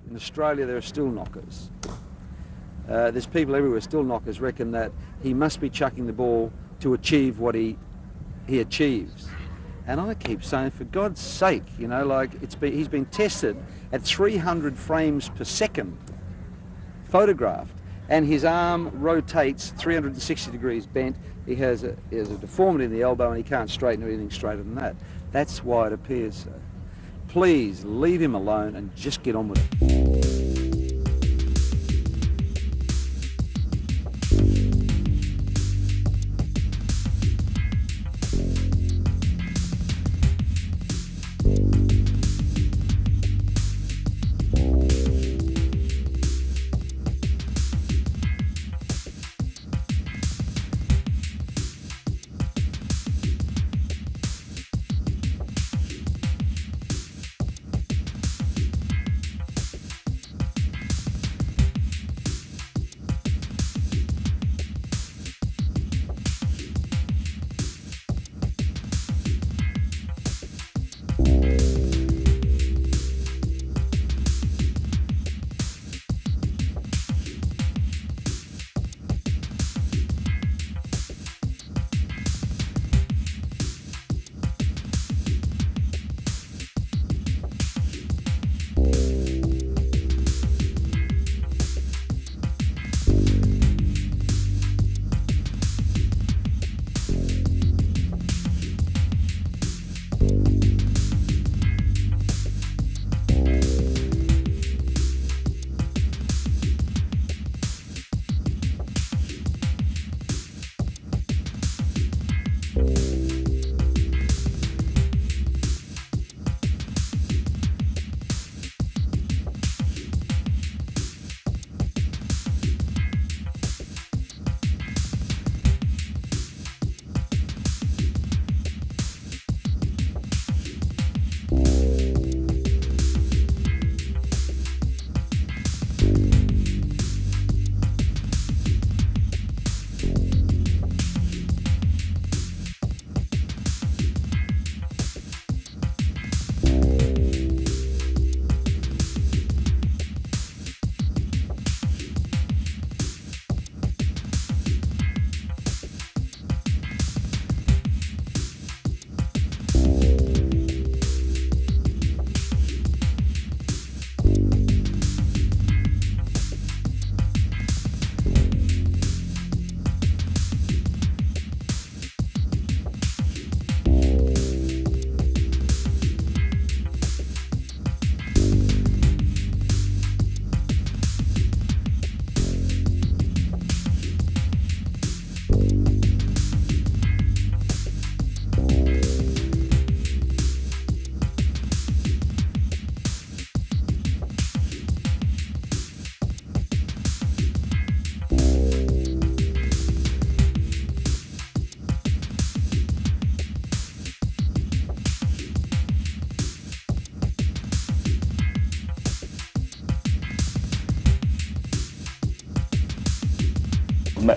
In Australia, there are still knockers. There's people everywhere, still knockers, reckon that he must be chucking the ball to achieve what he achieves. And I keep saying, for God's sake, you know, like he's been tested at 300 frames per second, photographed, and his arm rotates 360 degrees bent. He has a deformity in the elbow and he can't straighten anything straighter than that. That's why it appears so. Please leave him alone and just get on with it.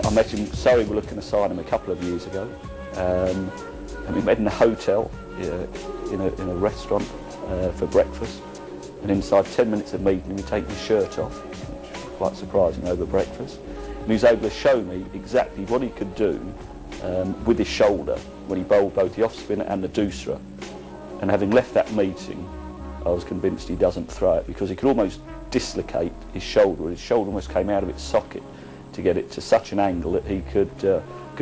I met him, Surrey were looking to sign him a couple of years ago, and we met in a hotel, in a restaurant for breakfast, and inside 10 minutes of meeting him he'd taken his shirt off, which was quite surprising over breakfast, and he was able to show me exactly what he could do with his shoulder when he bowled both the off-spinner and the doosra, and having left that meeting I was convinced he doesn't throw it because he could almost dislocate his shoulder, and his shoulder almost came out of its socket to get it to such an angle that he could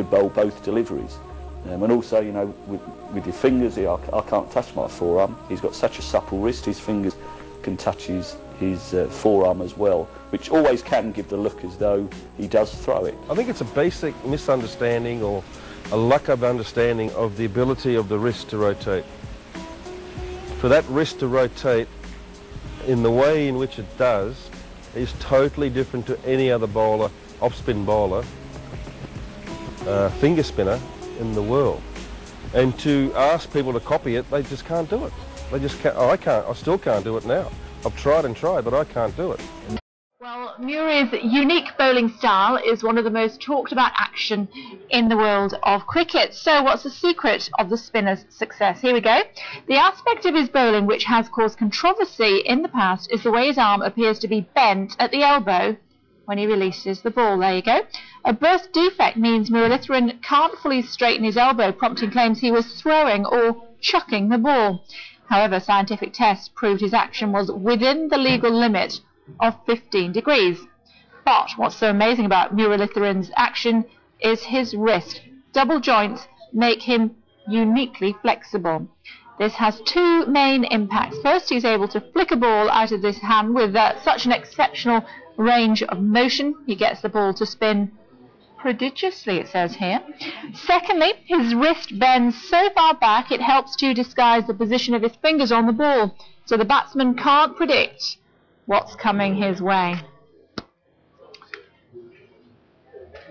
bowl both deliveries. And also, you know, with your fingers, I can't touch my forearm. He's got such a supple wrist, his fingers can touch his forearm as well, which always can give the look as though he does throw it. I think it's a basic misunderstanding or a lack of understanding of the ability of the wrist to rotate. For that wrist to rotate in the way in which it does is totally different to any other bowler, off-spin bowler, finger spinner in the world. And to ask people to copy it, they just can't do it. They just can't. I still can't do it now. I've tried and tried, but I can't do it. Well, Murray's unique bowling style is one of the most talked about action in the world of cricket. So what's the secret of the spinner's success? Here we go. The aspect of his bowling which has caused controversy in the past is the way his arm appears to be bent at the elbow when he releases the ball. There you go. A birth defect means Muralitharan can't fully straighten his elbow, prompting claims he was throwing or chucking the ball. However, scientific tests proved his action was within the legal limit of 15 degrees. But what's so amazing about Muralitharan's action is his wrist. Double joints make him uniquely flexible. This has two main impacts. First, he's able to flick a ball out of this hand with such an exceptional range of motion. He gets the ball to spin prodigiously, it says here. Secondly, his wrist bends so far back it helps to disguise the position of his fingers on the ball, so the batsman can't predict what's coming his way.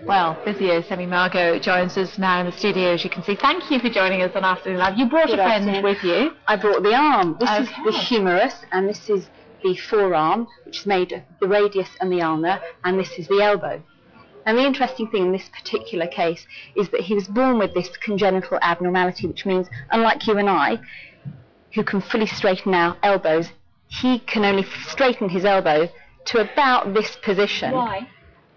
Well, physio Semi Margot joins us now in the studio, as you can see. Thank you for joining us on Afternoon Live. You brought a friend with you. I brought the arm. This is the humerus, and this is the forearm, which is made of the radius and the ulna, and this is the elbow. And the interesting thing in this particular case is that he was born with this congenital abnormality, which means, unlike you and I, who can fully straighten our elbows, he can only straighten his elbow to about this position. Why?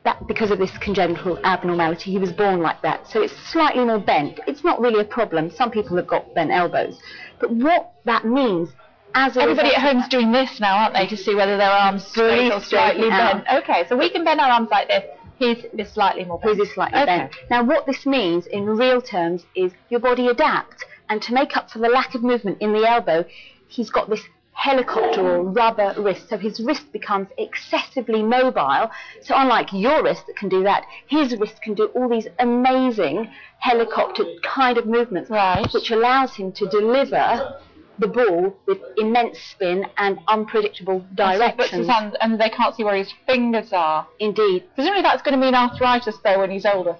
That because of this congenital abnormality. He was born like that. So it's slightly more bent. It's not really a problem. Some people have got bent elbows. But what that means, as everybody at home's doing this now, aren't they, to see whether their arms straight or slightly bent. Okay, so we can bend our arms like this. His is slightly more bent. His is slightly bent. Now what this means in real terms is your body adapts, and to make up for the lack of movement in the elbow, he's got this helicopter or rubber wrist, so his wrist becomes excessively mobile. So unlike your wrist that can do that, his wrist can do all these amazing helicopter kind of movements, which allows him to deliver the ball with immense spin and unpredictable directions. And they can't see where his fingers are. Indeed. Presumably that's going to mean arthritis, though, when he's older.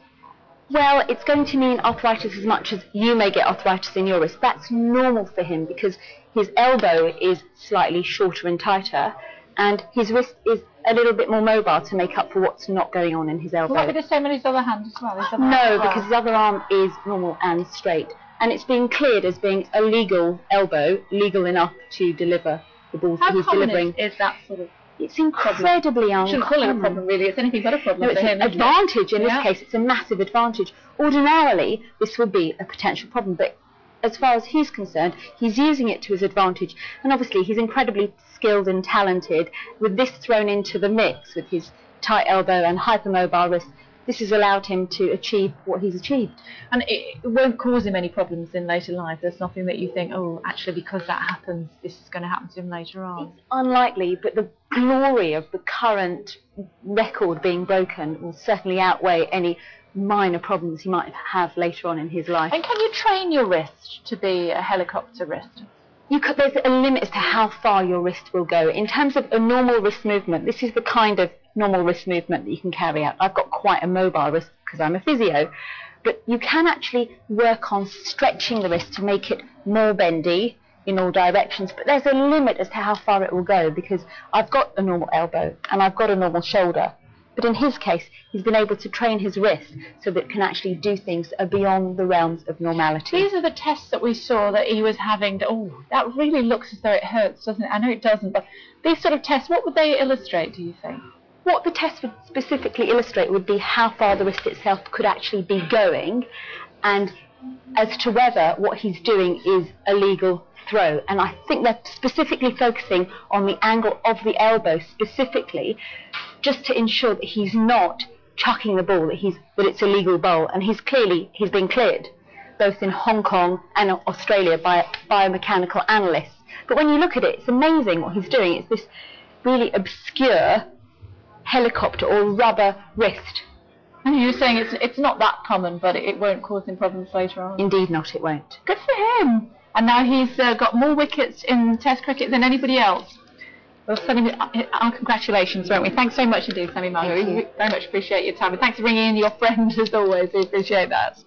Well, it's going to mean arthritis as much as you may get arthritis in your wrist. That's normal for him because his elbow is slightly shorter and tighter, and his wrist is a little bit more mobile to make up for what's not going on in his elbow. Will that be the same in his other hand as well? No, because his other arm is normal and straight. And it's being cleared as being a legal elbow, legal enough to deliver the balls that he's delivering. Is that sort of... It's incredibly uncommon. Shouldn't call it a problem, really. It's anything but a problem. No, it's an advantage. In this case, it's a massive advantage. Ordinarily, this would be a potential problem, but as far as he's concerned, he's using it to his advantage. And obviously, he's incredibly skilled and talented. With this thrown into the mix, with his tight elbow and hypermobile wrist, this has allowed him to achieve what he's achieved. And it won't cause him any problems in later life? There's nothing that you think, oh, actually, because that happens, this is going to happen to him later on? It's unlikely, but the glory of the current record being broken will certainly outweigh any minor problems he might have later on in his life. And can you train your wrist to be a helicopter wrist? There's a limit as to how far your wrist will go. In terms of a normal wrist movement, this is the kind of normal wrist movement that you can carry out. I've got quite a mobile wrist because I'm a physio, but you can actually work on stretching the wrist to make it more bendy in all directions, but there's a limit as to how far it will go because I've got a normal elbow and I've got a normal shoulder. But in his case, he's been able to train his wrist so that it can actually do things that are beyond the realms of normality. These are the tests that we saw that he was having. Oh, that really looks as though it hurts, doesn't it? I know it doesn't, but these sort of tests, what would they illustrate, do you think? What the test would specifically illustrate would be how far the wrist itself could actually be going, and as to whether what he's doing is a legal throw. And I think they're specifically focusing on the angle of the elbow specifically, just to ensure that he's not chucking the ball, that it's a legal bowl. And he's been cleared, both in Hong Kong and Australia by biomechanical analysts. But when you look at it, it's amazing what he's doing. It's this really obscure helicopter or rubber wrist. And you're saying it's not that common, but it won't cause him problems later on? Indeed not, it won't. Good for him. And now he's got more wickets in Test cricket than anybody else. We'll send him our congratulations, won't we? Thanks so much indeed, Sammy Margot. We very much appreciate your time. And thanks for bringing in your friend as always. We appreciate that.